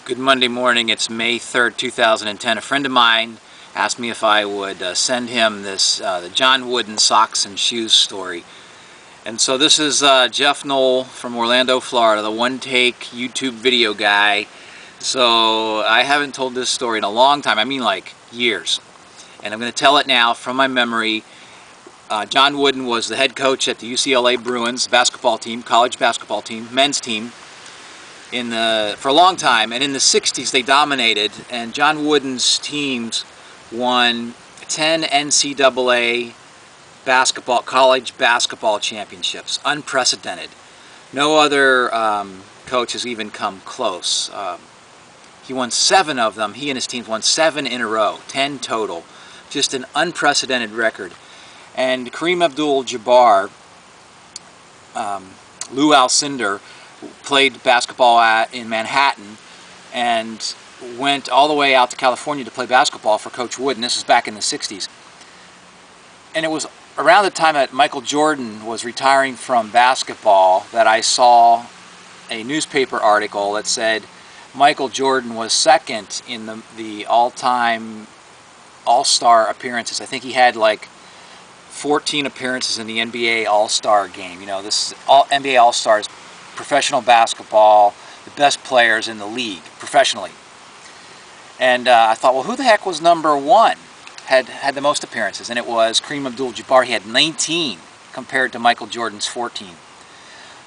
Good Monday morning. It's May 3rd, 2010. A friend of mine asked me if I would send him this the John Wooden socks and shoes story. And so this is Jeff Knoll from Orlando, Florida, the one-take YouTube video guy. So I haven't told this story in a long time. I mean like years. And I'm going to tell it now from my memory. John Wooden was the head coach at the UCLA Bruins basketball team, college basketball team, men's team, for a long time, and in the 60s they dominated, and John Wooden's teams won 10 NCAA college basketball championships. Unprecedented. No other coach has even come close. He won 7 of them. He and his teams won 7 in a row, 10 total. Just an unprecedented record. And Kareem Abdul-Jabbar, Lou Alcindor, played basketball in Manhattan and went all the way out to California to play basketball for Coach Wooden. This was back in the 60s. And it was around the time that Michael Jordan was retiring from basketball that I saw a newspaper article that said Michael Jordan was second in the all-time All-Star appearances. I think he had like 14 appearances in the NBA All-Star game. You know, this is NBA All-Stars, professional basketball, the best players in the league professionally. And I thought, well, who the heck was number one? Had the most appearances, and it was Kareem Abdul-Jabbar. He had 19 compared to Michael Jordan's 14.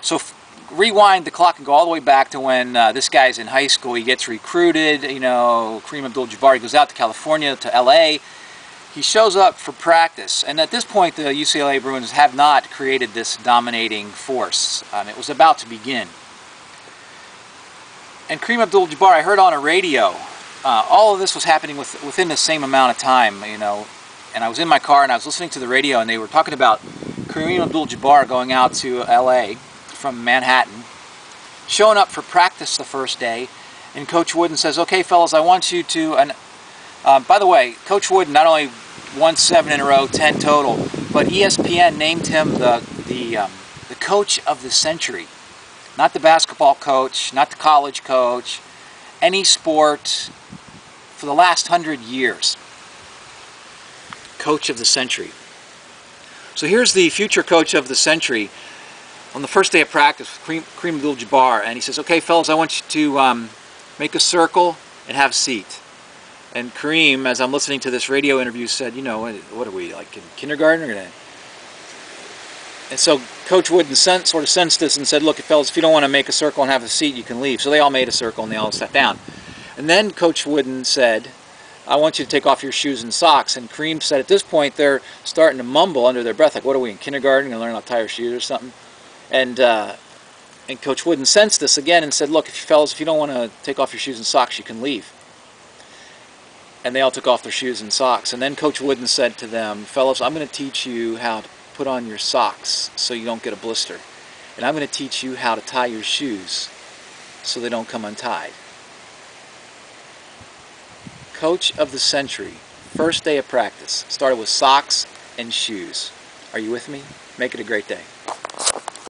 So rewind the clock and go all the way back to when this guy's in high school. He gets recruited. You know, Kareem Abdul-Jabbar. He goes out to California, to LA. He shows up for practice, and at this point the UCLA Bruins have not created this dominating force. It was about to begin. And Kareem Abdul-Jabbar, I heard on a radio, all of this was happening within the same amount of time, you know, and I was in my car and I was listening to the radio, and they were talking about Kareem Abdul-Jabbar going out to LA from Manhattan, showing up for practice the first day, and Coach Wooden says, "Okay, fellas, I want you to..." And by the way, Coach Wooden not only won 7 in a row, 10 total, but ESPN named him the coach of the century. Not the basketball coach, not the college coach, any sport for the last 100 years. Coach of the century. So here's the future coach of the century on the first day of practice with Kareem Abdul-Jabbar, and he says, "Okay, fellas, I want you to make a circle and have a seat." And Kareem, as I'm listening to this radio interview, said, "You know, what are we, like in kindergarten?" And so Coach Wooden sort of sensed this and said, "Look, fellas, if you don't want to make a circle and have a seat, you can leave." So they all made a circle and they all sat down. And then Coach Wooden said, "I want you to take off your shoes and socks." And Kareem said at this point they're starting to mumble under their breath, like, "What are we, in kindergarten? Going to learn how to tie our shoes or something?" And Coach Wooden sensed this again and said, "Look, fellas, if you don't want to take off your shoes and socks, you can leave." And they all took off their shoes and socks. And then Coach Wooden said to them, "Fellas, I'm going to teach you how to put on your socks so you don't get a blister. And I'm going to teach you how to tie your shoes so they don't come untied." Coach of the century, first day of practice, started with socks and shoes. Are you with me? Make it a great day.